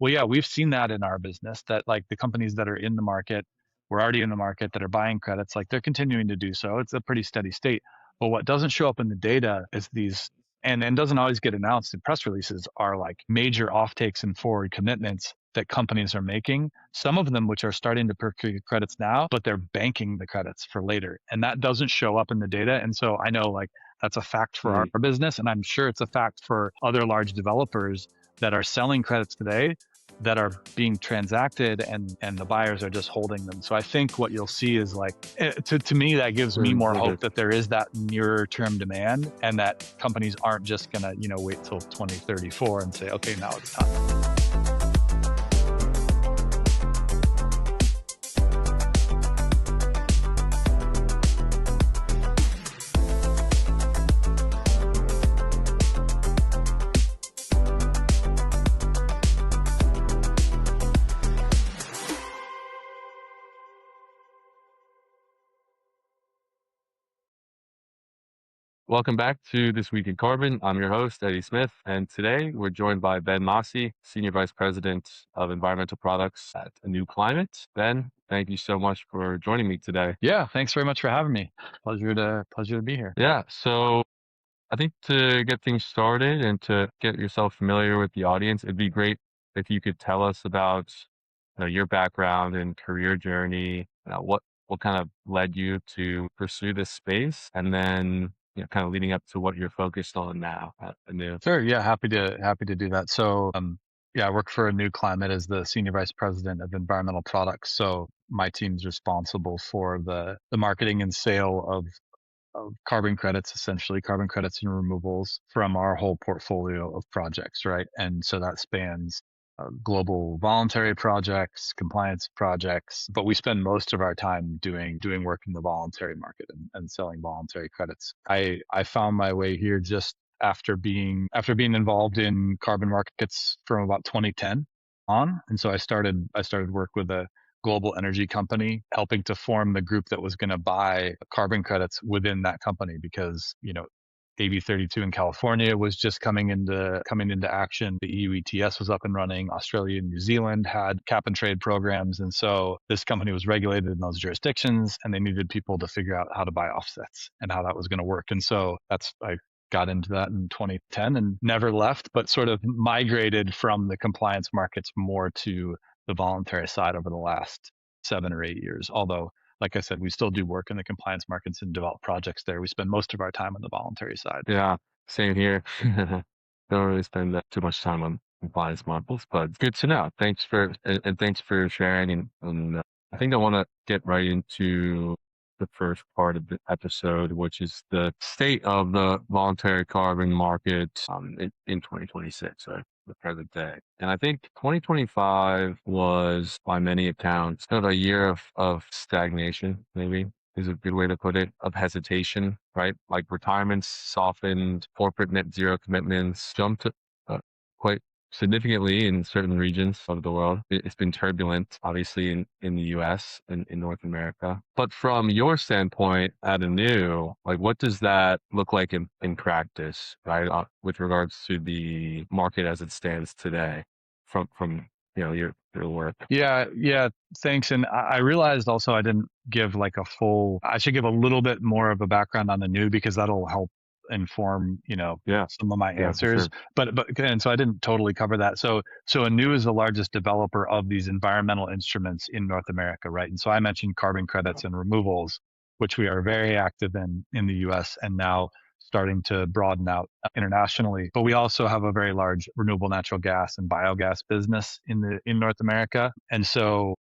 Well, yeah, we've seen that in our business that like the companies that are in the market, we're already in the market that are buying credits, like they're continuing to do so. It's a pretty steady state. But what doesn't show up in the data is these, and doesn't always get announced in press releases, are like major offtakes and forward commitments that companies are making. Some of them which are starting to procure credits now, but they're banking the credits for later. And that doesn't show up in the data. And so I know like that's a fact for Mm. our business. And I'm sure it's a fact for other large developers that are selling credits today that are being transacted and the buyers are just holding them. So I think what you'll see is like, to me, that gives me more hope that there is that nearer term demand and that companies aren't just going to, wait till 2034 and say, okay, now it's time. Welcome back to This Week in Carbon. I'm your host, Eddie Smith, and today we're joined by Ben Massie, Senior Vice President of Environmental Products at Anew Climate. Ben, thank you so much for joining me today. Yeah, thanks very much for having me. Pleasure to be here. Yeah, so I think to get things started and to get yourself familiar with the audience, it'd be great if you could tell us about your background and career journey, what kind of led you to pursue this space, and then kind of leading up to what you're focused on now at Anew. Sure. Yeah, happy to do that. So, yeah, I work for Anew Climate as the Senior Vice President of Environmental Products. So my team's responsible for the marketing and sale of carbon credits, essentially carbon credits and removals from our whole portfolio of projects, right? And so that spans global voluntary projects, compliance projects, but we spend most of our time doing work in the voluntary market and selling voluntary credits. I found my way here just after being involved in carbon markets from about 2010 on, and so I started work with a global energy company, helping to form the group that was going to buy carbon credits within that company because, AB 32 in California was just coming into action. The EU ETS was up and running. Australia and New Zealand had cap and trade programs. And so this company was regulated in those jurisdictions and they needed people to figure out how to buy offsets and how that was going to work. And so I got into that in 2010 and never left, but sort of migrated from the compliance markets more to the voluntary side over the last 7 or 8 years. Although, like I said, we still do work in the compliance markets and develop projects there. We spend most of our time on the voluntary side. Yeah, same here. Don't really spend too much time on compliance models, but good to know. Thanks for sharing. And I think I want to get right into the first part of the episode, which is the state of the voluntary carbon market in 2026, right? The present day. And I think 2025 was, by many accounts, kind of a year of stagnation, maybe is a good way to put it, of hesitation, right? Like retirements softened, corporate net zero commitments jumped quite significantly in certain regions of the world. It's been turbulent, obviously, in the US and in North America. But from your standpoint at Anew, like what does that look like in practice, right? With regards to the market as it stands today from your work. Yeah, thanks. And I realized also I didn't give like I should give a little bit more of a background on Anew because that'll help inform, some of my answers. Sure. And so I didn't totally cover that. So Anew is the largest developer of these environmental instruments in North America, right? And so I mentioned carbon credits and removals, which we are very active in the US and now starting to broaden out internationally. But we also have a very large renewable natural gas and biogas business in North America. And so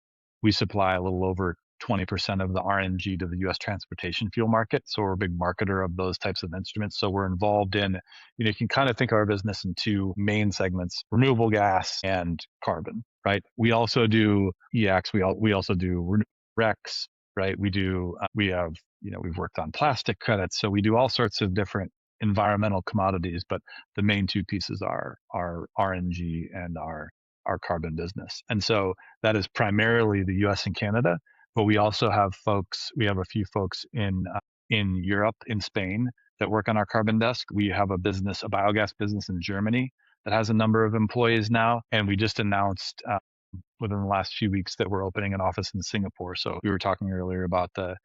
we supply a little over 20% of the RNG to the US transportation fuel market. So we're a big marketer of those types of instruments. So we're involved in, you can kind of think of our business in two main segments, renewable gas and carbon, right? We also do EX, we also do RECs, right? We've worked on plastic credits. So we do all sorts of different environmental commodities, but the main two pieces are RNG and our carbon business. And so that is primarily the US and Canada. But we also have a few folks in Europe, in Spain, that work on our carbon desk. We have a biogas business in Germany that has a number of employees now. And we just announced within the last few weeks that we're opening an office in Singapore. So we were talking earlier about the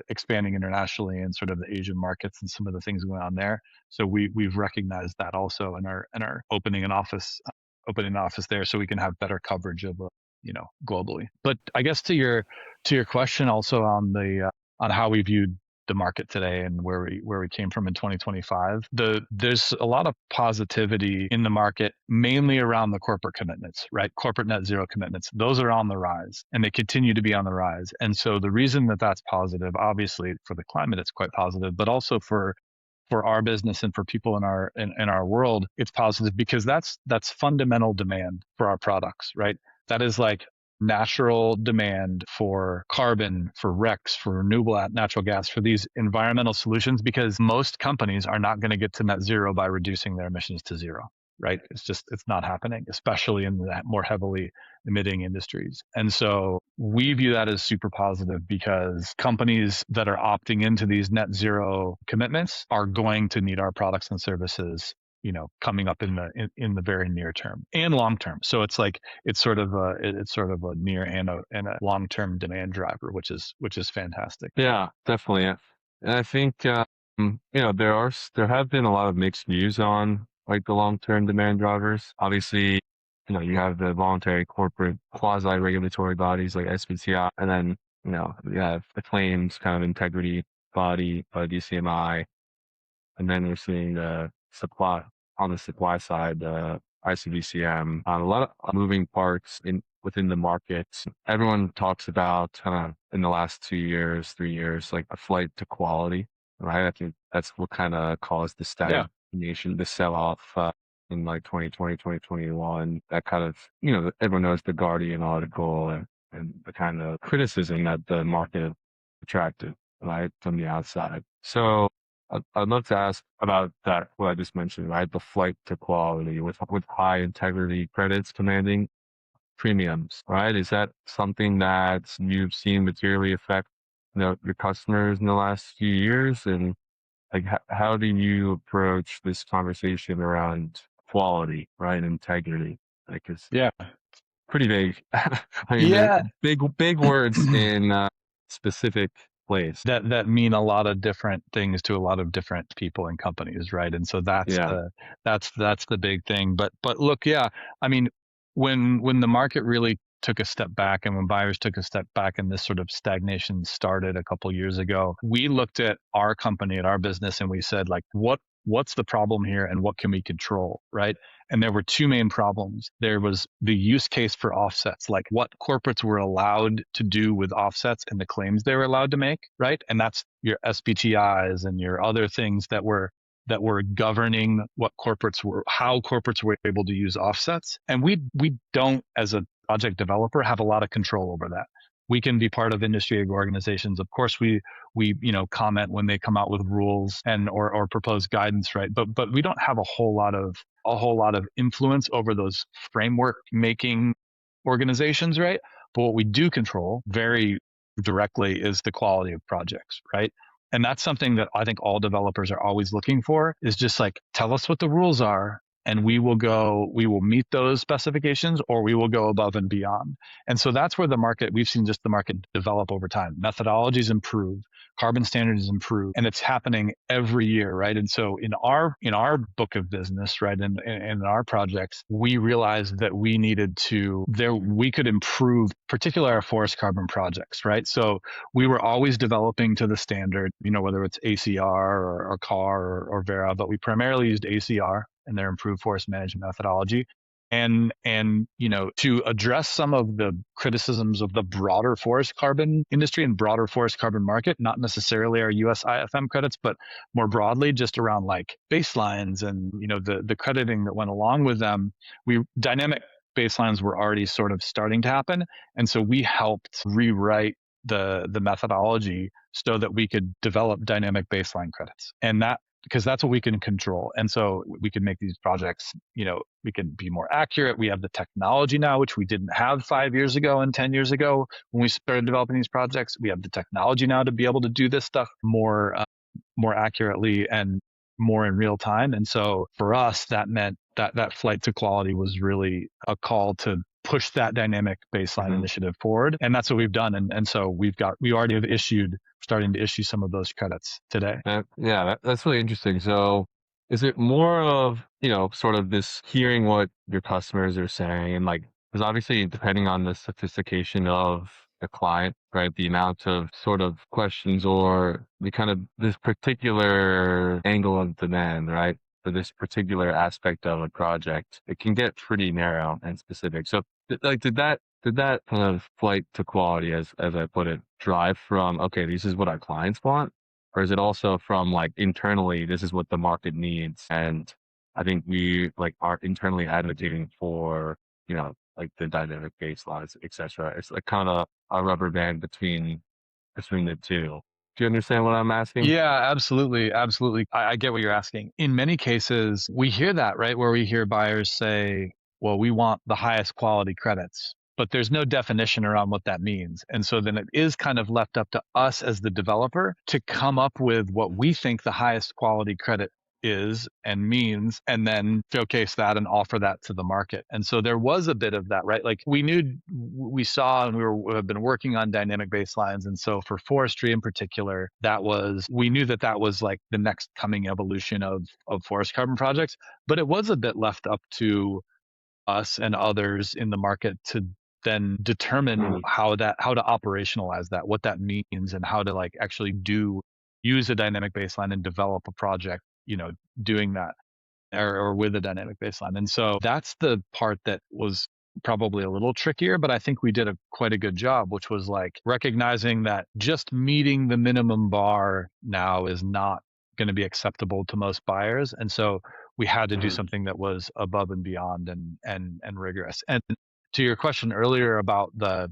expanding internationally and sort of the Asian markets and some of the things going on there. So we've recognized that also and are opening an office there so we can have better coverage of globally. But I guess to your question also on on how we viewed the market today and where we came from in 2025. There's a lot of positivity in the market, mainly around the corporate commitments, right? Corporate net zero commitments. Those are on the rise and they continue to be on the rise. And so the reason that that's positive, obviously for the climate, it's quite positive, but also for our business and for people in our world, it's positive because that's fundamental demand for our products, right? That is like natural demand for carbon, for RECs, for renewable natural gas, for these environmental solutions, because most companies are not going to get to net zero by reducing their emissions to zero, right? It's not happening, especially in the more heavily emitting industries. And so we view that as super positive because companies that are opting into these net zero commitments are going to need our products and services coming up in the very near term and long term. So it's like it's sort of a near and a long term demand driver, which is fantastic. Yeah, definitely. Yeah. And I think there have been a lot of mixed views on like the long-term demand drivers. Obviously, you have the voluntary corporate quasi-regulatory bodies like SBTI, and then you have the claims kind of integrity body, VCMI, and then we're seeing the supply on the supply side, the ICVCM, a lot of moving parts within the market. Everyone talks about in the last 2 years, 3 years, like a flight to quality, right? I think that's what kind of caused the stagnation, the sell off in like 2020, 2021. That kind of, everyone knows the Guardian article and the kind of criticism that the market attracted, right, from the outside. So I'd love to ask about that, what I just mentioned, right? The flight to quality with high integrity credits commanding premiums, right? Is that something that you've seen materially affect your customers in the last few years? And like, how do you approach this conversation around quality, right? Integrity? Like, it's pretty vague. I mean, they're Yeah. big words in specific place. That mean a lot of different things to a lot of different people and companies, right? And so that's the big thing. But look, yeah, I mean, when the market really took a step back and when buyers took a step back and this sort of stagnation started a couple years ago, we looked at our company, at our business, and we said, like, what's the problem here and what can we control, right? And there were two main problems. There was the use case for offsets, like what corporates were allowed to do with offsets and the claims they were allowed to make, right? And that's your SBTIs and your other things that were governing how corporates were able to use offsets. And we don't, as a project developer, have a lot of control over that. We can be part of industry organizations. Of course, we comment when they come out with rules and or propose guidance, right? But we don't have a whole lot of influence over those framework making organizations, right? But what we do control very directly is the quality of projects, right? And that's something that I think all developers are always looking for, is just like, tell us what the rules are and we will meet those specifications or we will go above and beyond. And so that's where we've seen just the market develop over time. Methodologies improve, carbon standards improve, and it's happening every year, right? And so in our book of business, right, and in our projects, we realized that we could improve, particularly our forest carbon projects, right? So we were always developing to the standard, whether it's ACR or CAR or Vera, but we primarily used ACR and their improved forest management methodology. And to address some of the criticisms of the broader forest carbon industry and broader forest carbon market, not necessarily our US IFM credits, but more broadly just around like baselines and the crediting that went along with them, dynamic baselines were already sort of starting to happen. And so we helped rewrite the methodology so that we could develop dynamic baseline credits. And because that's what we can control. And so we can make these projects, we can be more accurate. We have the technology now, which we didn't have 5 years ago and 10 years ago when we started developing these projects. We have the technology now to be able to do this stuff more accurately and more in real time. And so for us, that meant that flight to quality was really a call to push that dynamic baseline Mhm. initiative forward. And that's what we've done. And so we already have starting to issue some of those credits today. Yeah, that's really interesting. So is it more of, sort of this hearing what your customers are saying and like, because obviously depending on the sophistication of the client, right, the amount of sort of questions or the kind of this particular angle of demand, right, for this particular aspect of a project, it can get pretty narrow and specific. So like, did that kind of flight to quality, as I put it, drive from, okay, this is what our clients want? Or is it also from like internally, this is what the market needs? And I think we like are internally advocating for, like the dynamic baselines, et cetera. It's like kind of a rubber band between the two. Do you understand what I'm asking? Yeah, absolutely. Absolutely. I get what you're asking. In many cases, we hear that, right? Where we hear buyers say, well, we want the highest quality credits, but there's no definition around what that means. And so then it is kind of left up to us as the developer to come up with what we think the highest quality credit is and means, and then showcase that and offer that to the market. And so there was a bit of that, right? Like we saw, and have been working on dynamic baselines. And so for forestry in particular, we knew that was like the next coming evolution of forest carbon projects, but it was a bit left up to us and others in the market to then determine Mm, how to operationalize that, what that means, and how to like actually use a dynamic baseline and develop a project, doing that or with a dynamic baseline. And so that's the part that was probably a little trickier, but I think we did quite a good job, which was like recognizing that just meeting the minimum bar now is not going to be acceptable to most buyers. And so we had to do mhm, something that was above and beyond and rigorous. And to your question earlier about the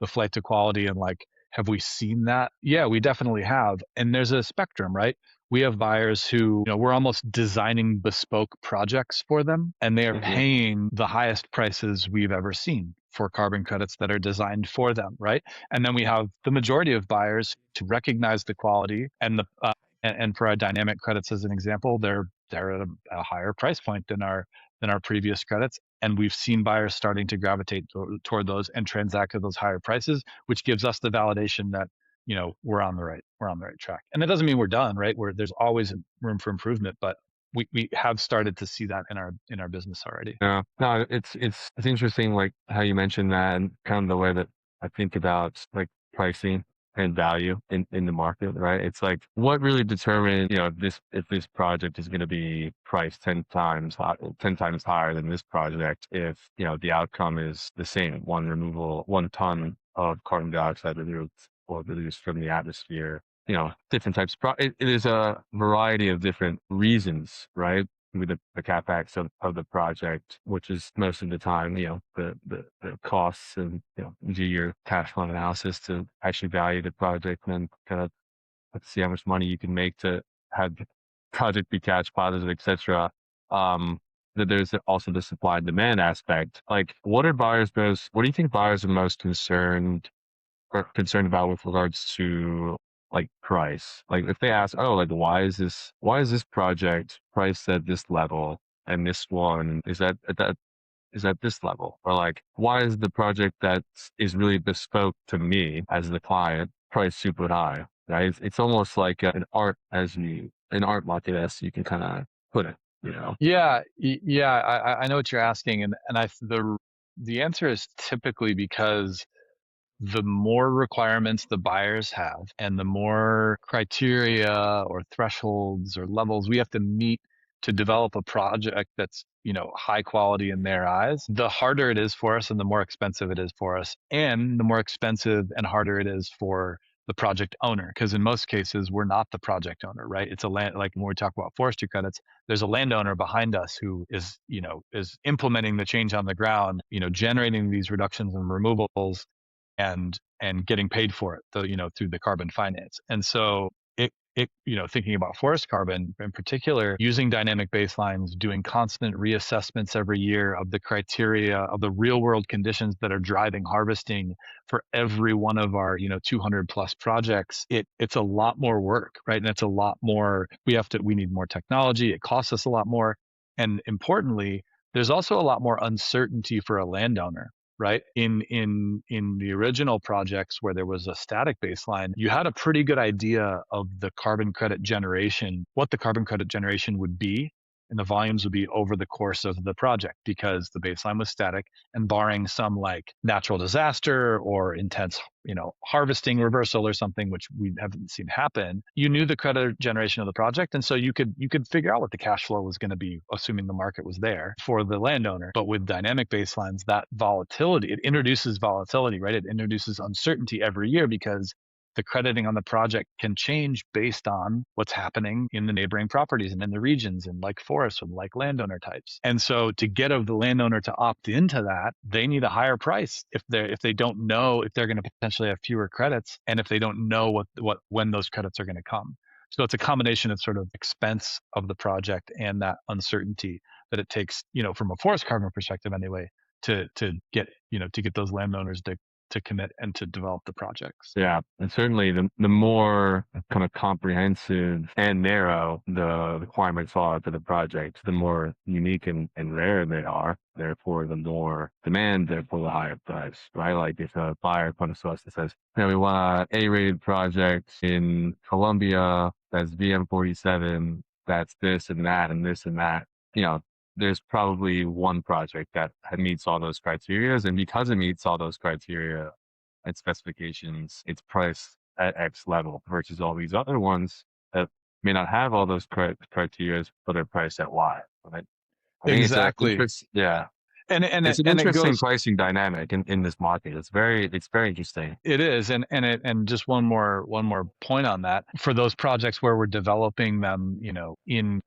flight to quality and like, have we seen that? Yeah, we definitely have. And there's a spectrum, right? We have buyers who, we're almost designing bespoke projects for them, and they are mhm, paying the highest prices we've ever seen for carbon credits that are designed for them, right? And then we have the majority of buyers to recognize the quality and for our dynamic credits as an example, they're at a higher price point than our previous credits. And we've seen buyers starting to gravitate toward those and transact at those higher prices, which gives us the validation that we're on the right track. And that doesn't mean we're done, right? There's always room for improvement, but we have started to see that in our business already. yeah. No, it's interesting, like how you mentioned that, and kind of the way that I think about like pricing and value in the market, right? It's like what really determines, if this project is going to be priced 10 times higher than this project if, the outcome is the same, 1 ton of carbon dioxide removed or released from the atmosphere, different types of it is a variety of different reasons, right? With the capex of the project, which is most of the time, the costs, and you do your cash flow analysis to actually value the project, and then kind of let's see how much money you can make to have the project be cash positive, etc. Um, that there's also the supply and demand aspect. Like, what do you think buyers are most concerned about with regards to like price? Like if they ask, oh, like why is this project priced at this level and this one is at this level? Or like why is the project that is really bespoke to me as the client priced super high? Right? It's almost like an art market, as you can kind of put it, you know? Yeah, yeah, I know what you're asking, and the answer is typically because the more requirements the buyers have and the more criteria or thresholds or levels we have to meet to develop a project that's, high quality in their eyes, the harder it is for us and the more expensive it is for us. And the more expensive and harder it is for the project owner. Because in most cases, we're not the project owner, right? It's a land, like when we talk about forestry credits, there's a landowner behind us who is implementing the change on the ground, generating these reductions and removals and getting paid for it, though, through the carbon finance. And so thinking about forest carbon in particular, using dynamic baselines, doing constant reassessments every year of the criteria of the real world conditions that are driving harvesting for every one of our 200 plus projects, it's a lot more work, right? And it's a lot more. We need more technology. It costs us a lot more. And importantly, there's also a lot more uncertainty for a landowner, right? In the original projects where there was a static baseline, you had a pretty good idea of the carbon credit generation, what the carbon credit generation would be, and the volumes would be over the course of the project because the baseline was static, and barring some like natural disaster or intense, harvesting reversal or something, which we haven't seen happen, you knew the credit generation of the project. And so you could figure out what the cash flow was going to be, assuming the market was there for the landowner. But with dynamic baselines, that volatility, it introduces volatility, right? It introduces uncertainty every year because the crediting on the project can change based on what's happening in the neighboring properties and in the regions and like forests and like landowner types. And so to get the landowner to opt into that, they need a higher price if they don't know if they're going to potentially have fewer credits and if they don't know what when those credits are going to come. So it's a combination of sort of expense of the project and that uncertainty that it takes, from a forest carbon perspective anyway, to get those landowners to commit and to develop the projects. Yeah, and certainly the more kind of comprehensive and narrow the requirements are for the project, the more unique and rare they are. Therefore, the more demand, therefore the higher price, right? Like if a buyer comes to us and says, we want A-rated project in Colombia that's VM47, that's this and that and this and that, there's probably one project that meets all those criteria. And because it meets all those criteria and specifications, it's priced at X level versus all these other ones that may not have all those criteria, but are priced at Y. Right? I think Exactly. yeah. And It's an it interesting goes. pricing dynamic in this market. It's very interesting. It is, and just one more point on that. For those projects where we're developing them, in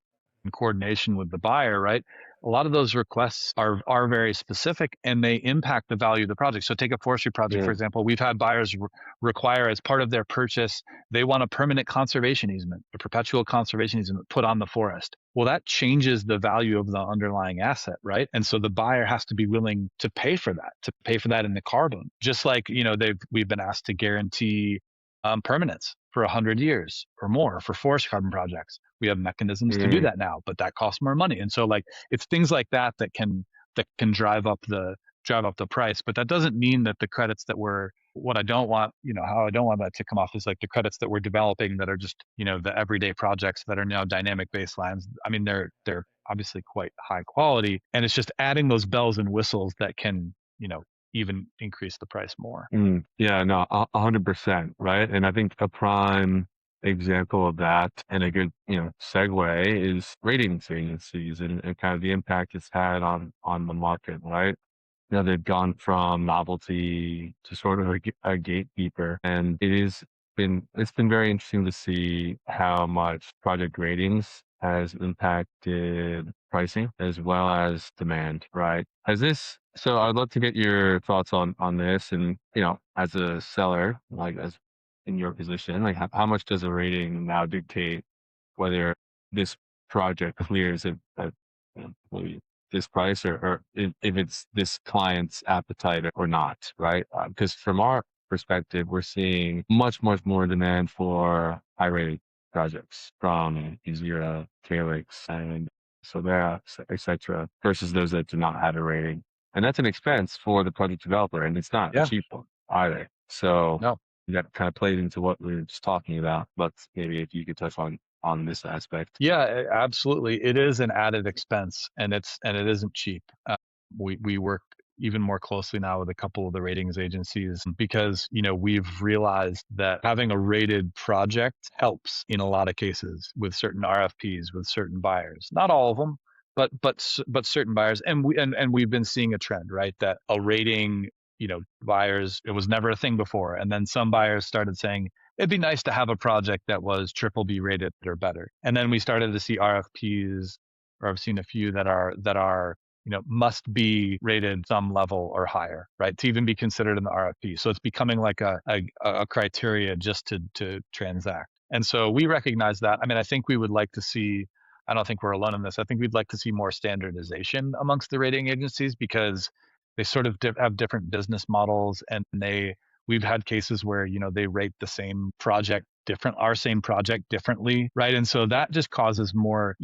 coordination with the buyer, right? A lot of those requests are very specific and they impact the value of the project. So take a forestry project, for Yeah. example. We've had buyers require as part of their purchase, they want a permanent conservation easement, a perpetual conservation easement put on the forest. Well, that changes the value of the underlying asset, right? And so the buyer has to be willing to pay for that in the carbon. Just like, we've been asked to guarantee permanence for 100 years or more for forest carbon projects. We have mechanisms to do Mm, that now, but that costs more money. And so like it's things like that can drive up the price. But that doesn't mean that the credits that we're what I don't want, how I don't want that to come off is like the credits that we're developing that are just, the everyday projects that are now dynamic baselines. I mean, they're obviously quite high quality, and it's just adding those bells and whistles that can, even increase the price more. yeah, no, 100%, right? And I think a prime example of that and a good, segue is ratings agencies and kind of the impact it's had on the market, right? They've gone from novelty to sort of a gatekeeper, and it's been very interesting to see how much project ratings has impacted pricing as well as demand, right? So I'd love to get your thoughts on this, and as a seller, like as in your position, like how much does a rating now dictate whether this project clears maybe this price or if it's this client's appetite or not, right? Because from our perspective, we're seeing much, much more demand for high rated projects from Zero, Calyx, and Solera, etc., versus those that do not have a rating. And that's an expense for the project developer, and it's not a Yeah. cheap one either. So No. that kind of plays into what we were just talking about. But maybe if you could touch on this aspect. Yeah, absolutely. It is an added expense, and it isn't cheap. We work even more closely now with a couple of the ratings agencies because we've realized that having a rated project helps in a lot of cases with certain RFPs with certain buyers. Not all of them, but certain buyers. And we've been seeing a trend, right? That a rating, buyers, it was never a thing before, and then some buyers started saying, it'd be nice to have a project that was triple B rated or better. And then we started to see RFPs, or I've seen a few that are must be rated some level or higher, right? To even be considered in the RFP. So it's becoming like a criteria just to transact. And so we recognize that. I mean, I think we would like to see, I don't think we're alone in this. I think we'd like to see more standardization amongst the rating agencies because they sort of have different business models, and we've had cases where they rate the same project our same project differently, right? And so that just causes more,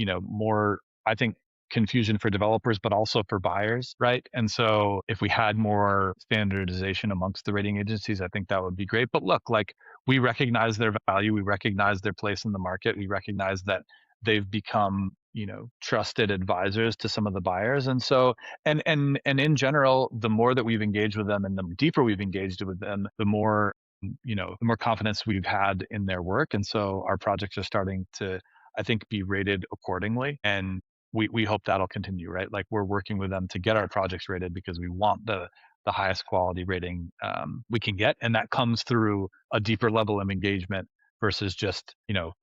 I think confusion for developers, but also for buyers, right? And so if we had more standardization amongst the rating agencies, I think that would be great. But look, like, we recognize their value, we recognize their place in the market, we recognize that they've become, trusted advisors to some of the buyers. And so, and in general, the more that we've engaged with them and the deeper we've engaged with them, the more confidence we've had in their work. And so our projects are starting to, I think, be rated accordingly. And we hope that'll continue, right? Like, we're working with them to get our projects rated because we want the highest quality rating we can get. And that comes through a deeper level of engagement versus just,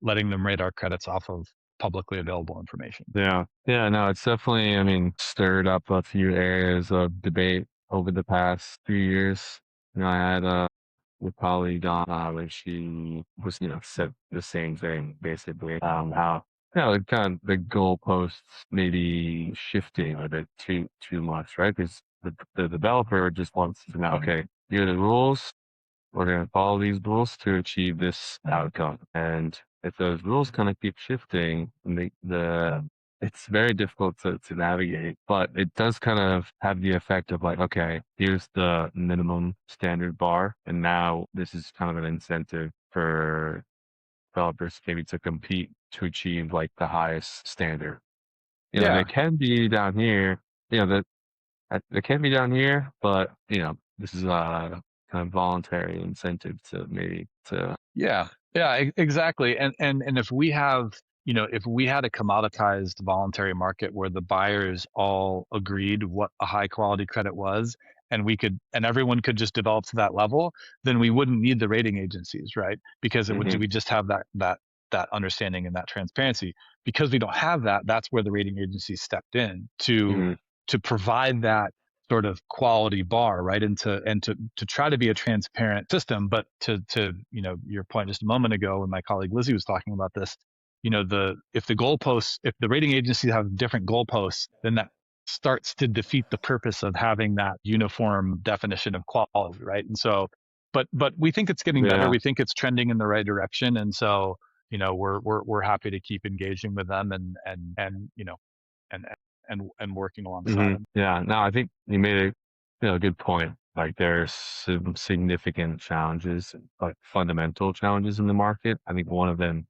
letting them rate our credits off of publicly available information. Yeah. Yeah. No, it's definitely, I mean, stirred up a few areas of debate over the past few years. I had with colleague when she was, said the same thing basically. How kind of the goalposts maybe shifting a bit too much, right? Because the developer just wants to know, okay, here are the rules. We're going to follow these rules to achieve this outcome. And if those rules kind of keep shifting, it's very difficult to navigate, but it does kind of have the effect of like, okay, here's the minimum standard bar. And now this is kind of an incentive for developers maybe to compete to achieve like the highest standard. They Yeah. can be down here, that they can be down here, but this is a kind of voluntary incentive to maybe to. Yeah, yeah, exactly. And if we have, if we had a commoditized voluntary market where the buyers all agreed what a high quality credit was, and everyone could just develop to that level, then we wouldn't need the rating agencies, right? Because Hmm. we just have that understanding and that transparency. Because we don't have that, that's where the rating agencies stepped in Hmm. to provide that sort of quality bar, right? And to try to be a transparent system. But to your point just a moment ago when my colleague Lizzie was talking about this, if the rating agencies have different goalposts, then that starts to defeat the purpose of having that uniform definition of quality, right? And so, but we think it's getting better. Yeah. We think it's trending in the right direction. And so, we're happy to keep engaging with them and and working alongside Hmm. them. Yeah. No, I think you made a good point. Like there's some significant challenges, like fundamental challenges in the market. I think one of them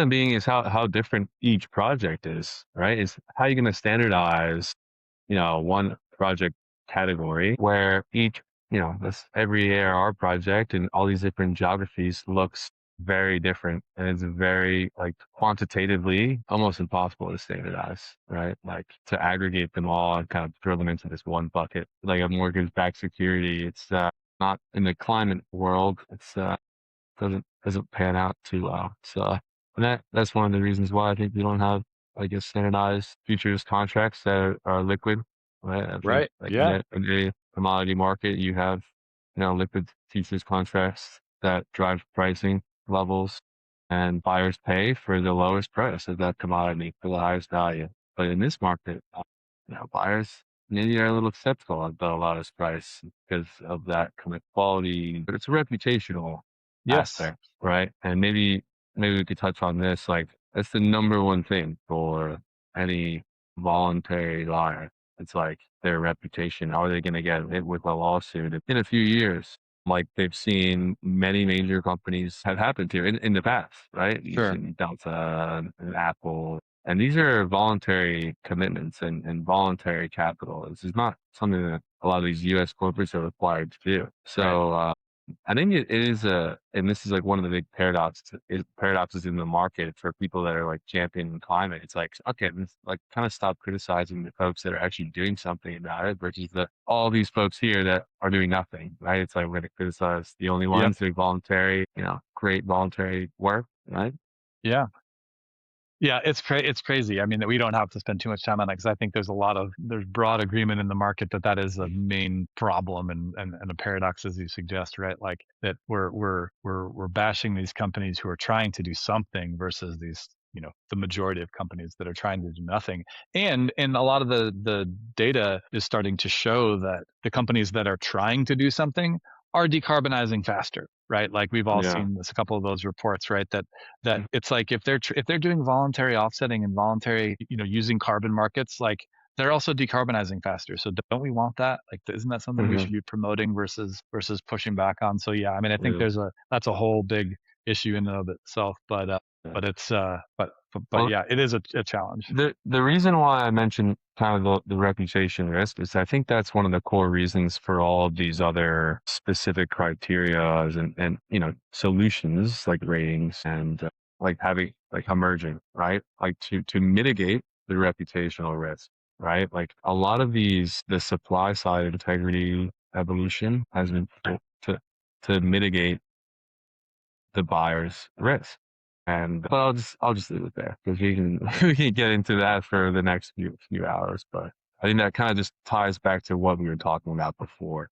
being is how different each project is, right? Is how you're going to standardize one project category where each, this every ARR project in all these different geographies looks very different. And it's very like quantitatively almost impossible to standardize, right? Like to aggregate them all and kind of throw them into this one bucket. Like a mortgage-backed security, it's not in the climate world. It's doesn't pan out too well. So and that's one of the reasons why I think we don't have like a standardized futures contracts that are liquid, right? I think Right. like Yeah. in a commodity market, you have liquid futures contracts that drive pricing levels, and buyers pay for the lowest price of that commodity for the highest value. But in this market, buyers maybe are a little skeptical about a lowest price because of that kind of quality, but it's a reputational Yes. aspect, right? And maybe we could touch on this. Like that's the number one thing for any voluntary liar. It's like their reputation. How are they going to get hit with a lawsuit in a few years? Like they've seen many major companies have happened here in the past, right? You've Sure. seen Delta and Apple, and these are voluntary commitments and voluntary capital. This is not something that a lot of these U.S. corporates are required to do. Right. So I think it is and this is like one of the big paradoxes in the market for people that are like championing climate. It's like, okay, let's like kind of stop criticizing the folks that are actually doing something about it versus all these folks here that are doing nothing, right? It's like we're going to criticize the only Yep. ones doing voluntary, great voluntary work, right? Yeah. Yeah, it's crazy. I mean, that we don't have to spend too much time on it because I think there's broad agreement in the market that that is a main problem and a paradox, as you suggest, right? Like that we're bashing these companies who are trying to do something versus these, the majority of companies that are trying to do nothing. And a lot of the data is starting to show that the companies that are trying to do something are decarbonizing faster, right? Like we've all Yeah. seen this, a couple of those reports, right? That it's like if they're doing voluntary offsetting and voluntary, using carbon markets, like they're also decarbonizing faster. So don't we want that? Like, isn't that something we Mm-hmm. should be promoting versus pushing back on? So yeah, I mean, I think Yeah. that's a whole big issue in and of itself, Yeah. but it's but Well, yeah, it is a challenge. the reason why I mentioned kind of the reputation risk is I think that's one of the core reasons for all of these other specific criterias and solutions like ratings and like having like emerging, right? Like to mitigate the reputational risk, right? Like a lot of the supply side integrity evolution has been to to mitigate the buyer's risk. And but I'll just leave it there because we can we can get into that for the next few hours. But I think that kind of just ties back to what we were talking about before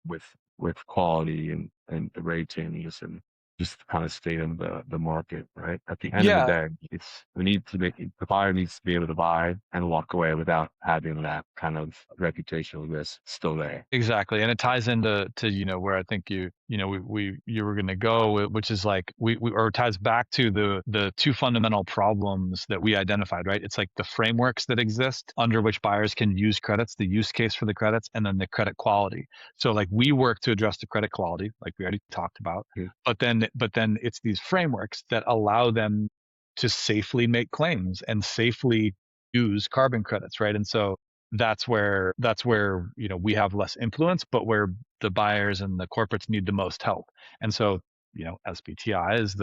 with quality and the ratings and just kind of state of the market, right? At the end of the Yeah, day, we need to make the buyer needs to be able to buy and walk away without having that kind of reputational risk still there. exactly, and it ties into where I think you were going to go, which is like we or it ties back to the two fundamental problems that we identified, right? It's like the frameworks that exist under which buyers can use credits, the use case for the credits, and then the credit quality. So like we work to address the credit quality, like we already talked about, Yeah. but then it's these frameworks that allow them to safely make claims and safely use carbon credits, right? And so that's where we have less influence, but where the buyers and the corporates need the most help. And so SBTI is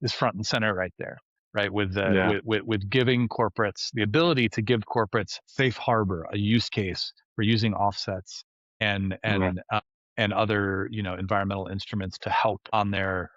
is front and center right there, right? Yeah. With giving corporates the ability to give corporates safe harbor, a use case for using offsets and Yeah. and uh, and other environmental instruments to help on their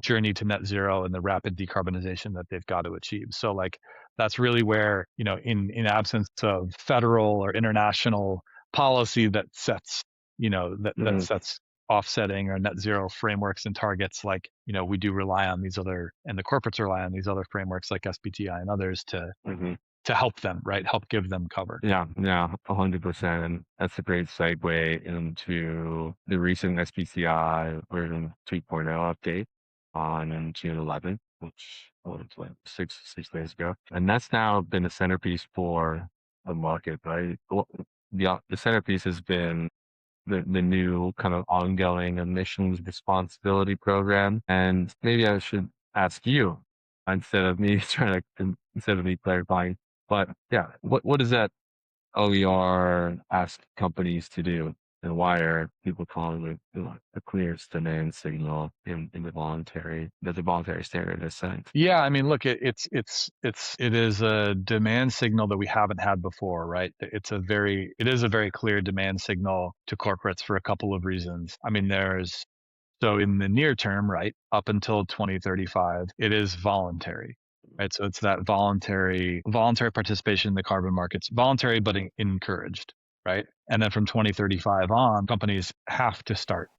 journey to net zero and the rapid decarbonization that they've got to achieve. So like that's really where in absence of federal or international policy that sets that Mhm. sets offsetting or net zero frameworks and targets, like we do rely on these other, and the corporates rely on these other frameworks like SBTI and others Mhm. to help them, right, help give them cover. Yeah, yeah, 100%. And that's a great segue into the recent SBCI version 2.0 update on June 11th, which was like six days ago. And that's now been the centerpiece for the market, right? Well, the centerpiece has been the new kind of ongoing emissions responsibility program. And maybe I should ask you instead of me instead of me clarifying. But yeah, what does that OER ask companies to do? And why are people calling it the clearest demand signal in the voluntary standard is set? Yeah, I mean, look, it is a demand signal that we haven't had before, right? It is a very clear demand signal to corporates for a couple of reasons. I mean, so in the near term, right, up until 2035, it is voluntary, right? So it's that voluntary participation in the carbon markets, voluntary but encouraged, right? And then from 2035 on, companies have to start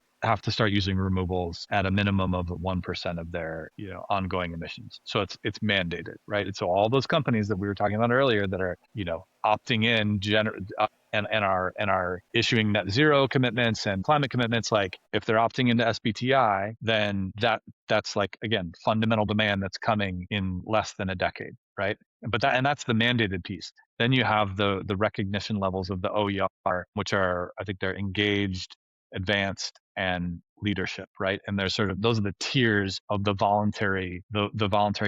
using removals at a minimum of 1% of their ongoing emissions. So it's mandated, right? And so all those companies that we were talking about earlier that are opting in and are issuing net zero commitments and climate commitments, like if they're opting into SBTI, then that's like, again, fundamental demand that's coming in less than a decade, right? That's the mandated piece. Then you have the recognition levels of the OER, which are, I think, they're engaged, advanced, and leadership, right? And there's sort of, those are the tiers of the voluntary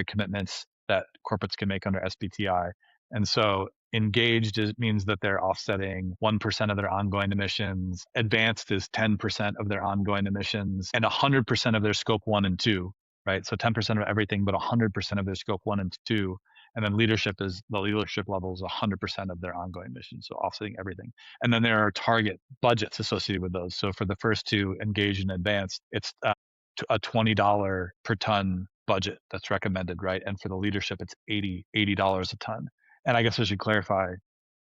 commitments that corporates can make under SBTI. And so engaged means that they're offsetting 1% of their ongoing emissions. Advanced is 10% of their ongoing emissions and 100% of their scope 1 and 2, right? So 10% of everything, but 100% of their scope 1 and 2. And then the leadership level is 100% of their ongoing emissions, so offsetting everything. And then there are target budgets associated with those. So for the first two, engaged and advanced, it's a $20 per ton budget that's recommended, right? And for the leadership, it's $80 a ton. And I guess I should clarify,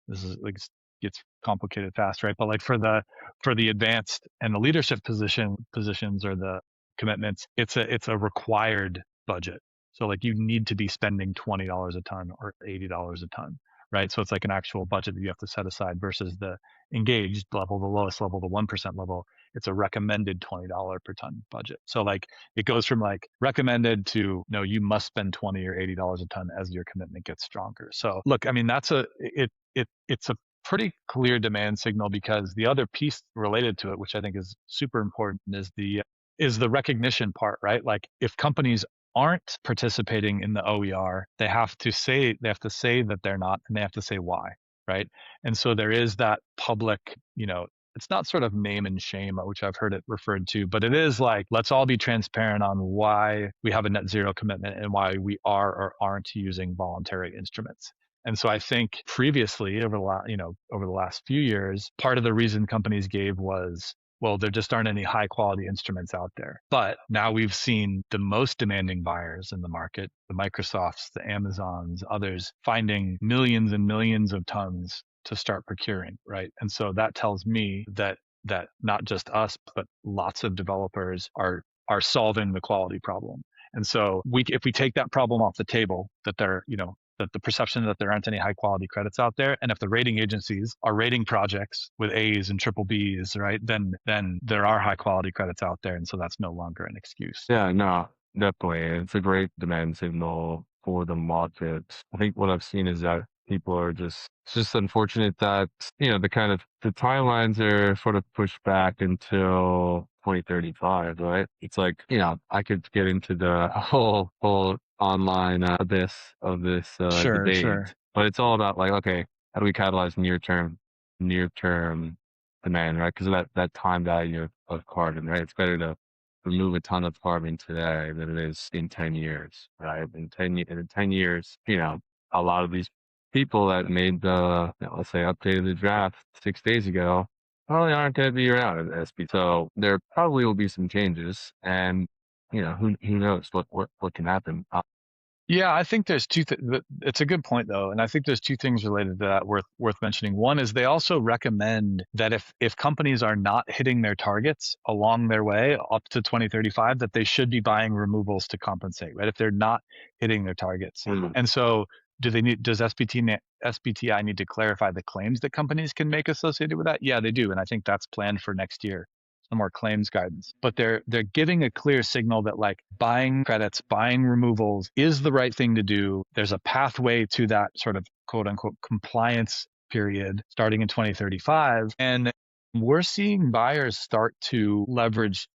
this is like gets complicated fast, right? But like for the advanced and the leadership positions or the commitments, it's a required budget. So like you need to be spending $20 a ton or $80 a ton, right? So it's like an actual budget that you have to set aside versus the engaged level, the lowest level, the 1% level. It's a recommended $20 per ton budget. So like it goes from like recommended to no, you must spend 20 or $80 a ton as your commitment gets stronger. So look, I mean, it's a pretty clear demand signal, because the other piece related to it, which I think is super important, is the recognition part, right? Like if companies aren't participating in the OER, they have to say that they're not, and they have to say why, right? And so there is that public, it's not sort of name and shame, which I've heard it referred to, but it is like, let's all be transparent on why we have a net zero commitment and why we are or aren't using voluntary instruments. And so I think previously over the last few years, part of the reason companies gave was, well, there just aren't any high quality instruments out there. But now we've seen the most demanding buyers in the market, the Microsofts, the Amazons, others, finding millions and millions of tons to start procuring, right? And so that tells me that not just us, but lots of developers are solving the quality problem. And so if we take that problem off the table, that that the perception that there aren't any high quality credits out there, and if the rating agencies are rating projects with A's and triple B's, right, then there are high quality credits out there, and so that's no longer an excuse. Yeah, no, definitely. It's a great demand signal for the market. I think what I've seen is that people are it's just unfortunate that, the timelines are sort of pushed back until 2035, right? It's like, I could get into the whole online abyss of this Sure, debate, sure. but it's all about like, okay, how do we catalyze near term demand, right? Because of that time value of carbon, right? It's better to remove a ton of carbon today than it is in 10 years, right? In 10 years, a lot of these people that made let's say updated the draft 6 days ago probably aren't going to be around at SB. So there probably will be some changes, and, who knows what can happen. Yeah, I think there's it's a good point though, and I think there's two things related to that worth mentioning. One is they also recommend that if companies are not hitting their targets along their way up to 2035, that they should be buying removals to compensate, right? If they're not hitting their targets. Mm. And so does SBTI need to clarify the claims that companies can make associated with that? Yeah, they do, and I think that's planned for next year, some more claims guidance. But they're giving a clear signal that like buying credits, buying removals is the right thing to do. There's a pathway to that sort of quote unquote compliance period starting in 2035. And we're seeing buyers start to leverage,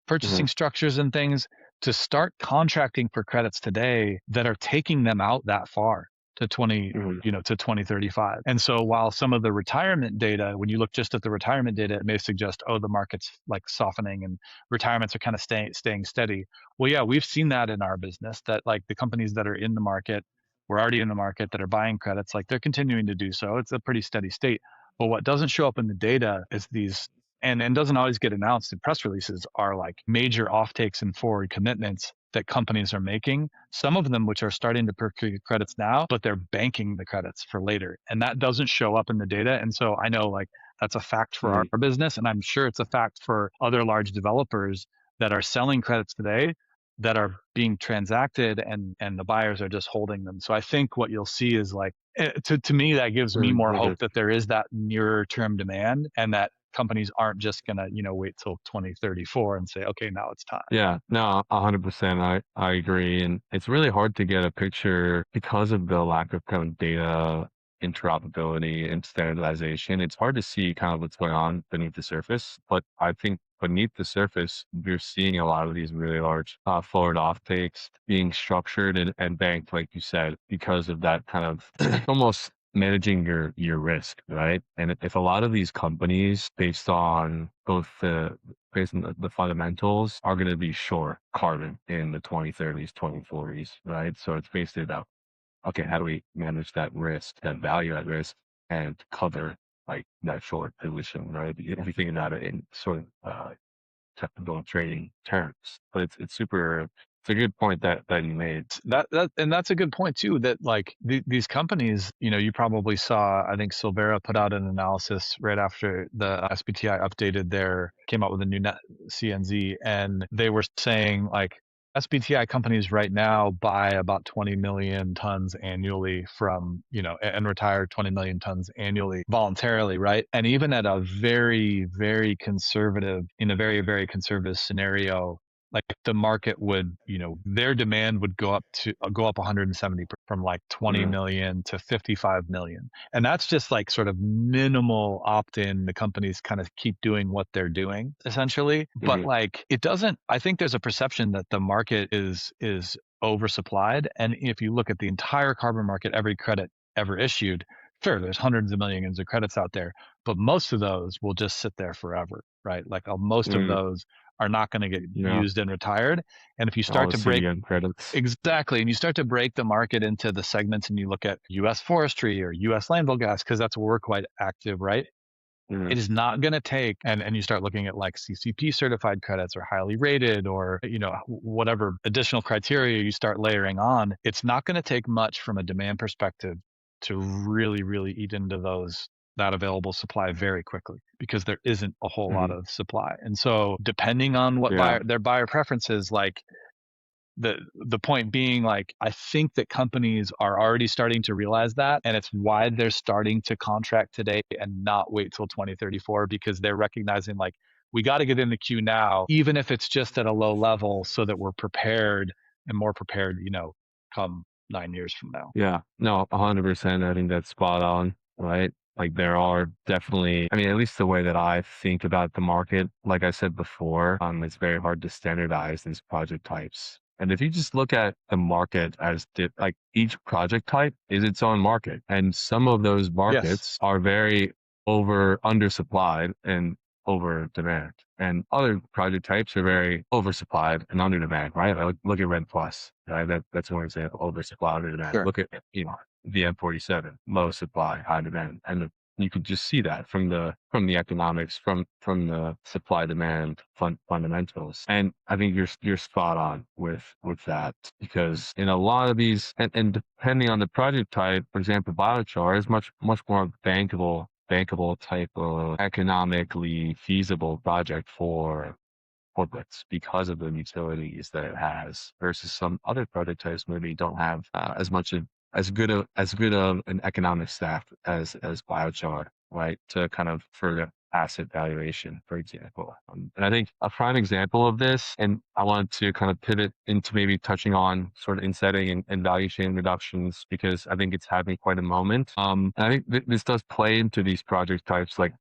purchasing Mhm. structures and things to start contracting for credits today that are taking them out that far to Mhm. 2035. And so while some of the retirement data, when you look just at the retirement data, it may suggest, oh, the market's like softening and retirements are kind of staying steady. Well, yeah, we've seen that in our business, that like the companies that are in the market, we're already in the market, that are buying credits, like they're continuing to do so. It's a pretty steady state. But what doesn't show up in the data is these, and doesn't always get announced in press releases, are like major offtakes and forward commitments that companies are making, some of them which are starting to procure credits now, but they're banking the credits for later. And that doesn't show up in the data. And so I know like that's a fact for Mhm. our business. And I'm sure it's a fact for other large developers that are selling credits today that are being transacted, and the buyers are just holding them. So I think what you'll see is like, to me, that gives me more hope Mhm. that there is that nearer term demand, and that companies aren't just going to, wait till 2034 and say, okay, now it's time. Yeah, no, 100%. I agree. And it's really hard to get a picture because of the lack of kind of data interoperability and standardization. It's hard to see kind of what's going on beneath the surface. But I think beneath the surface, we're seeing a lot of these really large forward offtakes being structured and banked, like you said, because of that kind of almost managing your risk, right? And if a lot of these companies, based on the fundamentals, are going to be short carbon in the 2030s, 2040s, right? So it's basically about, okay, how do we manage that risk, that value at risk, and cover like that short position, right? If you think about it in sort of technical trading terms, but it's a good point that you made. And that's a good point too, that like these companies, you probably saw, I think Silvera put out an analysis right after the SBTI came out with a new net CNZ, and they were saying like SBTI companies right now buy about 20 million tons annually from, and retire 20 million tons annually voluntarily, right? And even at a very, very conservative, in a very, very conservative scenario, like the market would, their demand would go up 170 from like 20 Mm, million to 55 million. And that's just like sort of minimal opt-in. The companies kind of keep doing what they're doing essentially. But mhm, like it doesn't, I think there's a perception that the market is oversupplied. And if you look at the entire carbon market, every credit ever issued, sure, there's hundreds of millions of credits out there, but most of those will just sit there forever, right? Like most of mm, those are not going to get yeah, used and retired. And if you all start the to break CDM credits. exactly, and you start to break the market into the segments and you look at US forestry or US landfill gas, because that's where we're quite active, right? Mm, It is not going to take, and you start looking at like CCP certified credits or highly rated or, whatever additional criteria you start layering on, it's not going to take much from a demand perspective to really, really eat into that available supply very quickly because there isn't a whole lot mm, of supply. And so depending on what yeah, their buyer preferences, like the point being, like, I think that companies are already starting to realize that, and it's why they're starting to contract today and not wait till 2034, because they're recognizing like we got to get in the queue now, even if it's just at a low level, so that we're prepared and more prepared, come 9 years from now. yeah. No, 100%. I think that's spot on, right? Like there are definitely, I mean, at least the way that I think about the market, like I said before, it's very hard to standardize these project types. And if you just look at the market as like each project type is its own market, and some of those Yes, markets are very undersupplied and over demand. And other project types are very oversupplied and under demand, right? Like, look at Red Plus, right? That's one example, oversupply, under demand. sure. Look at, the M47, low supply, high demand. And you could just see that from the economics, from the supply demand fundamentals. And I think you're spot on with that, because in a lot of these, and depending on the project type, for example, biochar is much more bankable type of economically feasible project for corporates because of the utilities that it has, versus some other project types maybe don't have as much of as good of an economic staff as biochar, right? To kind of further asset valuation, for example. And I think a prime example of this, and I want to kind of pivot into maybe touching on sort of insetting and value chain reductions, because I think it's having quite a moment. And I think this does play into these project types like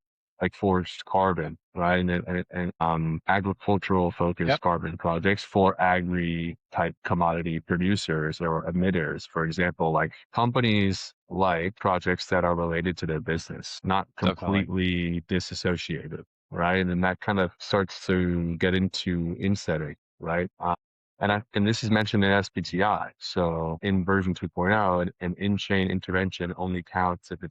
forest carbon, right? And agricultural focused Yep, carbon projects for agri type commodity producers or emitters, for example, like companies like projects that are related to their business, not definitely. completely disassociated, right? And then that kind of starts to get into insetting, right? And this is mentioned in SBTI. So in version 2.0, an in-chain intervention only counts if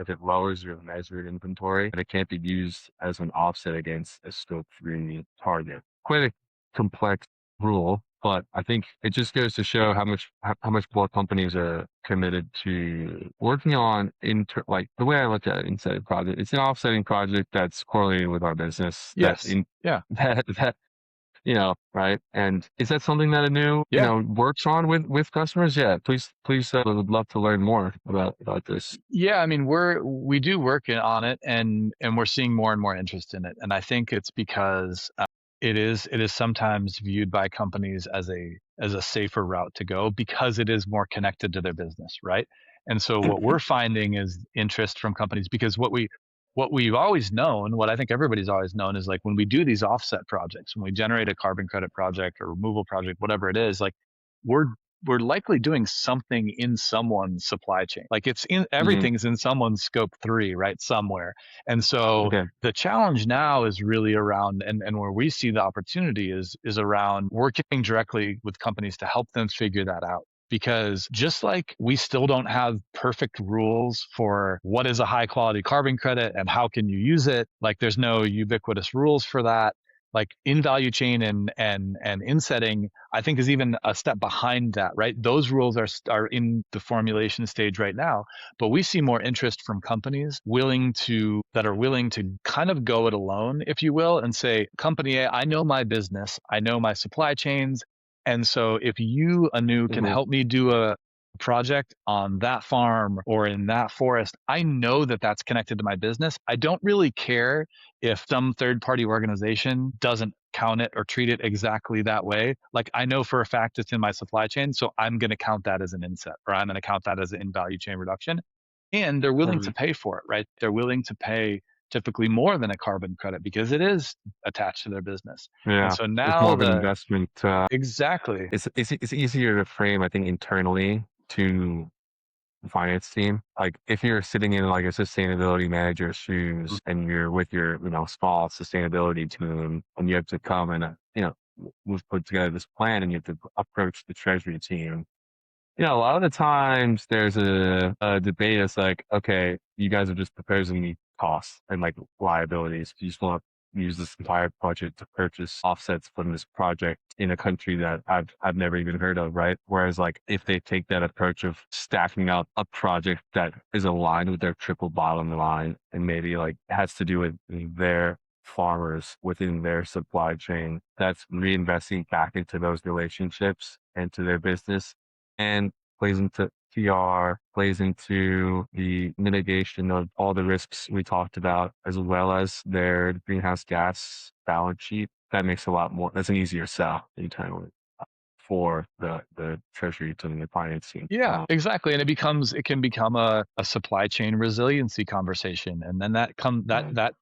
it lowers your measured inventory, and it can't be used as an offset against a scope 3 target. Quite a complex rule, but I think it just goes to show how much more companies are committed to working on like the way I look at it, insetting project. It's an offsetting project that's correlated with our business Yes. Yeah. that right? And is that something that Anew, Yeah. works on with customers? Yeah, please, would love to learn more about this. Yeah, I mean, we do work on it, and we're seeing more and more interest in it. And I think it's because it is sometimes viewed by companies as a safer route to go because it is more connected to their business, right? And so what we're finding is interest from companies, because what we've always known, what I think everybody's always known, is like when we do these offset projects, when we generate a carbon credit project or removal project, whatever it is, like we're we're likely doing something in someone's supply chain. Like Mhm. everything's in someone's scope 3, right? Somewhere. And so Okay. the challenge now is really around, and where we see the opportunity is around working directly with companies to help them figure that out. Because just like we still don't have perfect rules for what is a high quality carbon credit and how can you use it, like there's no ubiquitous rules for that. Like in value chain and in setting, I think is even a step behind that, right? Those rules are in the formulation stage right now, but we see more interest from companies that are willing to kind of go it alone, if you will, and say, company A, I know my business, I know my supply chains, And so if you, Anu, can Mhm. help me do a project on that farm or in that forest, I know that that's connected to my business. I don't really care if some third party organization doesn't count it or treat it exactly that way. Like I know for a fact it's in my supply chain. So I'm going to count that as an inset, or I'm going to count that as an in value chain reduction. And they're willing to Mhm. pay for it, right? They're willing to pay typically more than a carbon credit because it is attached to their business. And Yeah. so It's more now of an investment. exactly. It's easier to frame, I think, internally to the finance team. Like if you're sitting in like a sustainability manager's shoes and you're with your, small sustainability team and you have to come and, we've put together this plan and you have to approach the treasury team. A lot of the times there's a debate. It's like, okay, you guys are just proposing me costs and like liabilities. You just want to use this entire budget to purchase offsets from this project in a country that I've never even heard of, right? Whereas like if they take that approach of stacking out a project that is aligned with their triple bottom line and maybe like has to do with their farmers within their supply chain, that's reinvesting back into those relationships and to their business and plays into PR, plays into the mitigation of all the risks we talked about, as well as their greenhouse gas balance sheet. That makes a lot more, that's an easier sell internally for the treasury to the finance team. Yeah, exactly. And it can become a supply chain resiliency conversation. And then Right.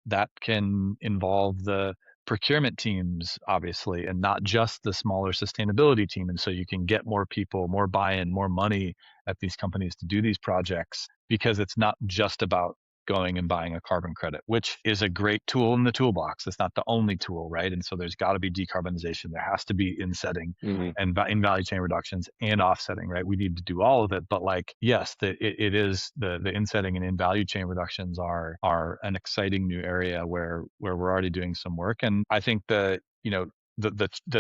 that can involve the procurement teams, obviously, and not just the smaller sustainability team. And so you can get more people, more buy-in, more money at these companies to do these projects because it's not just about going and buying a carbon credit, which is a great tool in the toolbox. It's not the only tool, right? And so there's got to be decarbonization. There has to be insetting Mhm. and in value chain reductions and offsetting, right? We need to do all of it, but like, yes, it is the insetting and in value chain reductions are an exciting new area where we're already doing some work. And I think the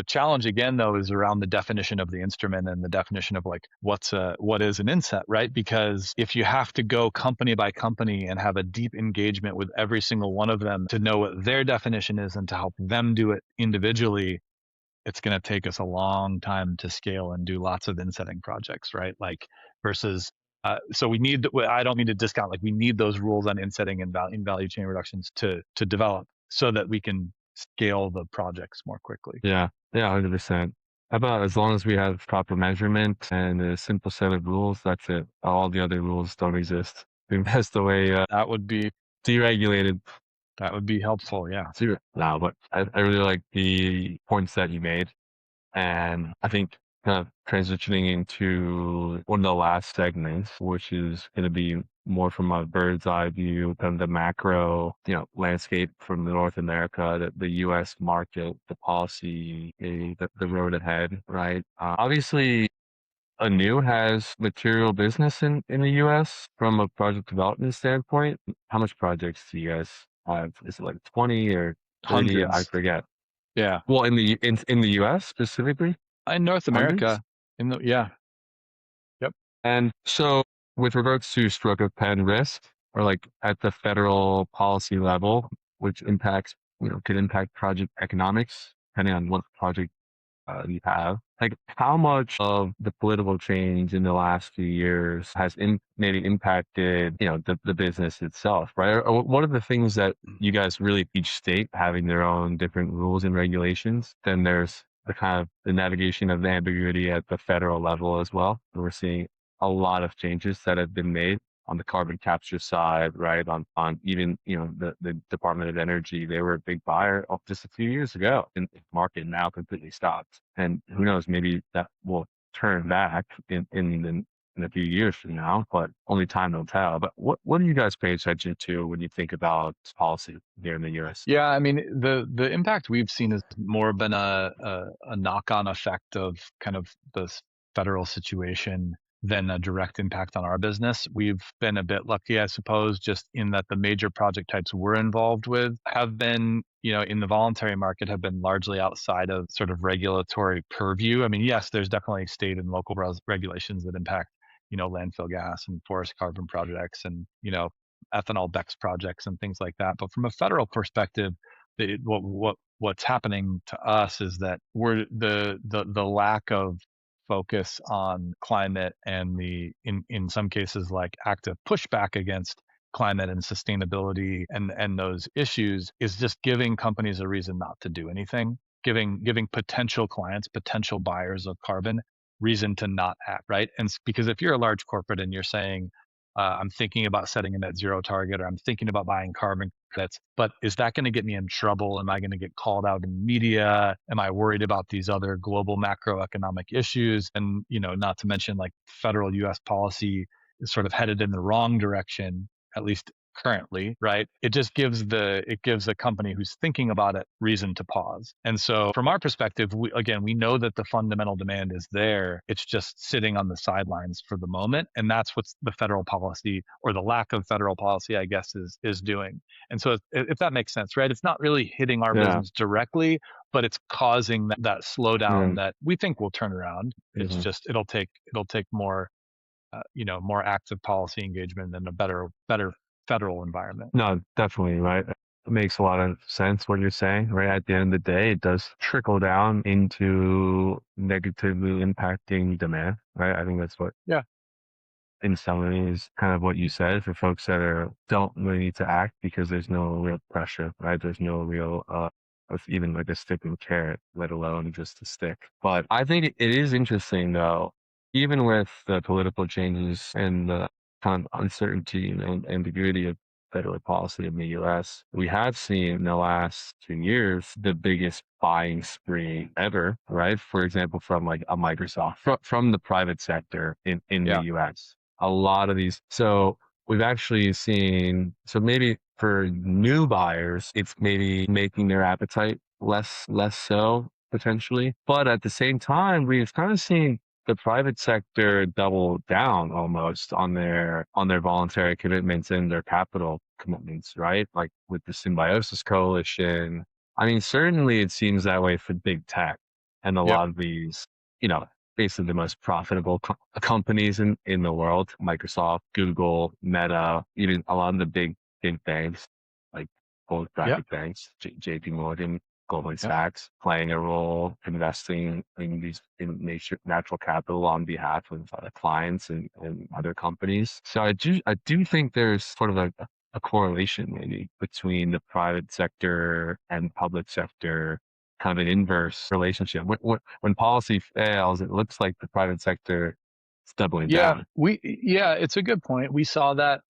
challenge again though is around the definition of the instrument and the definition of like what is an inset, right? Because if you have to go company by company and have a deep engagement with every single one of them to know what their definition is and to help them do it individually, it's going to take us a long time to scale and do lots of insetting projects, right? Like versus, so we need, I don't mean to discount, like we need those rules on insetting and in value chain reductions to develop so that we can scale the projects more quickly. Yeah. Yeah. 100%. How about as long as we have proper measurement and a simple set of rules, that's it. All the other rules don't exist. I think that's the way That would be, deregulated. that would be helpful. Yeah. Zero. No, but I really like the points that you made. And I think kind of transitioning into one of the last segments, which is going to be more from a bird's eye view, kind of the macro, landscape from North America, the U.S. market, the policy, the road ahead, right? Obviously, Anew has material business in the U.S. from a project development standpoint. How much projects do you guys have? Is it like 20 or 30? I Hundreds. forget. Yeah. Well, in the US specifically, In North hundreds. America, yeah. Yep. And so with regards to stroke of pen risk or like at the federal policy level, which impacts, could impact project economics, depending on what project you have. Like, how much of the political change in the last few years has maybe impacted, the business itself, right? Or what are the things that you guys really, each state having their own different rules and regulations? Then there's the kind of the navigation of the ambiguity at the federal level as well. We're seeing a lot of changes that have been made on the carbon capture side, right? On even, the Department of Energy, they were a big buyer of just a few years ago and the market now completely stopped. And who knows, maybe that will turn back in a few years from now, but only time will tell. But what do you guys pay attention to when you think about policy here in the US? Yeah, I mean, the impact we've seen has more been a knock-on effect of kind of the federal situation than a direct impact on our business. We've been a bit lucky, I suppose, just in that the major project types we're involved with have been, in the voluntary market, have been largely outside of sort of regulatory purview. I mean, yes, there's definitely state and local regulations that impact, landfill gas and forest carbon projects and, ethanol BECS projects and things like that. But from a federal perspective, what what's happening to us is that we're the lack of focus on climate and the in some cases like active pushback against climate and sustainability and those issues is just giving companies a reason not to do anything, giving potential clients, potential buyers of carbon reason to not act, right? And because if you're a large corporate and you're saying, I'm thinking about setting a net zero target, or I'm thinking about buying carbon credits, but is that going to get me in trouble? Am I going to get called out in media? Am I worried about these other global macroeconomic issues? And, not to mention like federal US policy is sort of headed in the wrong direction, at least currently, right? It gives a company who's thinking about it reason to pause. And so from our perspective, we know that the fundamental demand is there. It's just sitting on the sidelines for the moment. And that's what the federal policy, or the lack of federal policy, I guess, is doing. And so if that makes sense, right? It's not really hitting our Yeah. business directly, but it's causing that slowdown Yeah. that we think will turn around. It's Mhm. just it'll take more more active policy engagement and a better federal environment. No, definitely, right? It makes a lot of sense what you're saying, right? At the end of the day, it does trickle down into negatively impacting demand, right? I think that's what Yeah. in summary is kind of what you said for folks that don't really need to act because there's no real pressure, right? There's no real of even like a stick and carrot, let alone just a stick. But I think it is interesting though, even with the political changes and the kind of uncertainty and ambiguity of federal policy in the US, we have seen in the last 2 years the biggest buying spree ever, right? For example, from like a Microsoft, from the private sector in the Yeah. US. A lot of these. So we've actually seen, so maybe for new buyers, it's maybe making their appetite less so potentially. But at the same time, we've kind of seen the private sector double down almost on their voluntary commitments and their capital commitments, right? Like with the Symbiosis Coalition. I mean, certainly it seems that way for big tech and a Yep. lot of these, you know, basically the most profitable companies in the world, Microsoft, Google, Meta, even a lot of the big banks, like both Yeah. private banks, JP Morgan, Goldman Yep. Sachs, playing a role investing in these in natural capital on behalf of clients and other companies. So I do think there's sort of a correlation maybe between the private sector and public sector, kind of an inverse relationship. When policy fails, it looks like the private sector is doubling Yeah, down. it's a good point. We saw that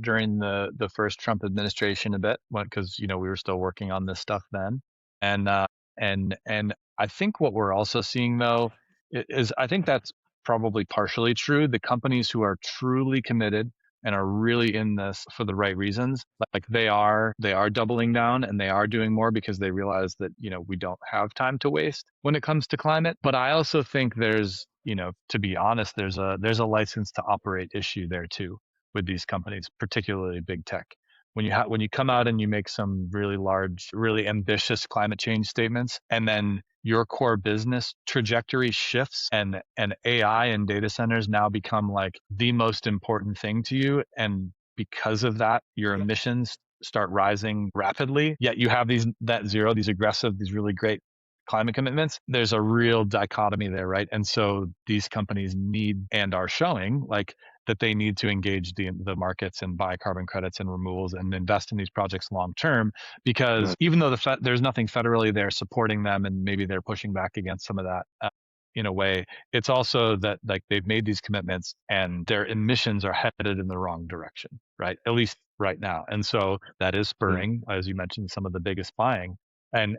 during the first Trump administration a bit, because we were still working on this stuff then. And I think what we're also seeing though is I think that's probably partially true. The companies who are truly committed and are really in this for the right reasons, like they are doubling down and they are doing more because they realize that, we don't have time to waste when it comes to climate. But I also think there's, to be honest, there's a license to operate issue there too with these companies, particularly big tech. When you come out and you make some really large, really ambitious climate change statements, and then your core business trajectory shifts, and AI and data centers now become like the most important thing to you, and because of that, your emissions start rising rapidly. Yet you have these net zero, these aggressive, these really great climate commitments. There's a real dichotomy there, right? And so these companies need and are showing like that they need to engage the markets and buy carbon credits and removals and invest in these projects long term, because Right. even though there's nothing federally there supporting them, and maybe they're pushing back against some of that, in a way, it's also that like they've made these commitments and their emissions are headed in the wrong direction, right? At least right now. And so that is Yeah. spurring, as you mentioned, some of the biggest buying. And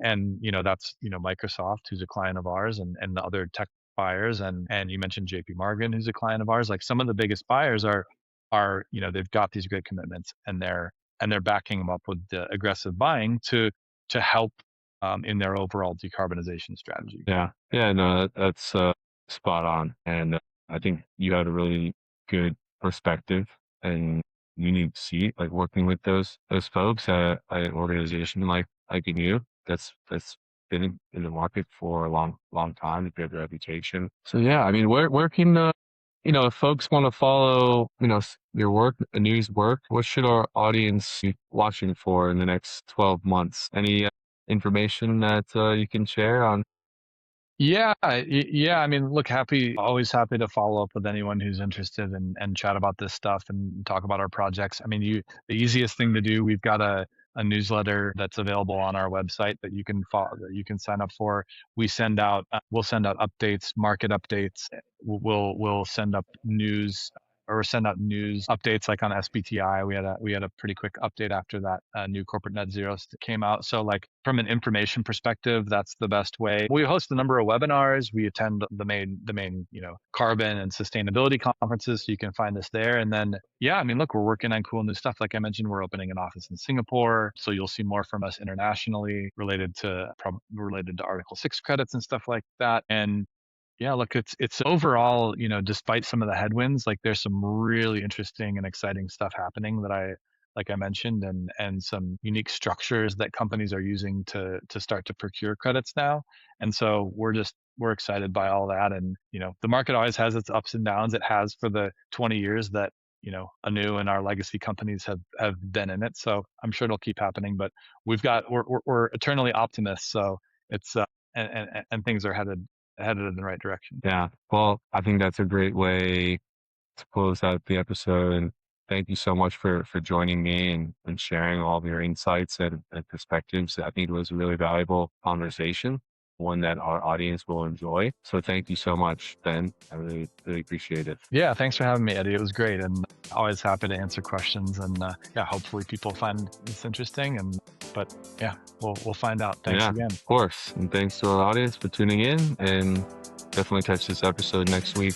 that's Microsoft, who's a client of ours, and the other tech buyers, and you mentioned JP Morgan, who's a client of ours. Like some of the biggest buyers are they've got these great commitments, and they're backing them up with the aggressive buying to help in their overall decarbonization strategy. Yeah. Yeah. No, that's spot on. And I think you had a really good perspective and unique seat, like working with those folks at an organization like you that's been in the market for a long time, a good reputation. So yeah, I mean, where can if folks want to follow, your work, Anew's work, what should our audience be watching for in the next 12 months? Any information that you can share on? Yeah, yeah. I mean, look, always happy to follow up with anyone who's interested and chat about this stuff and talk about our projects. I mean, the easiest thing to do, we've got a newsletter that's available on our website that you can follow, that you can sign up for. We'll send out updates, market updates. We'll send up news or send out news updates like on SBTI. We had a pretty quick update after that new corporate net zero came out. So like from an information perspective, that's the best way. We host a number of webinars. We attend the main carbon and sustainability conferences. So you can find us there. And then yeah, I mean, look, we're working on cool new stuff. Like I mentioned, we're opening an office in Singapore, so you'll see more from us internationally related to Article 6 credits and stuff like that. And yeah, look, it's overall, despite some of the headwinds, like there's some really interesting and exciting stuff happening like I mentioned, and some unique structures that companies are using to start to procure credits now. And so we're excited by all that. And, the market always has its ups and downs. It has for the 20 years that, Anew and our legacy companies have been in it. So I'm sure it'll keep happening, but we're eternally optimists. So it's, and things are headed in the right direction. Yeah. Well, I think that's a great way to close out the episode. And thank you so much for joining me and sharing all of your insights and perspectives. I think it was a really valuable conversation, one that our audience will enjoy. So thank you so much, Ben. I really, really appreciate it. Yeah, thanks for having me, Eddie. It was great, and always happy to answer questions. And yeah, hopefully people find this interesting. But yeah, we'll find out. Thanks Yeah, again. of course. And thanks to our audience for tuning in, and definitely catch this episode next week.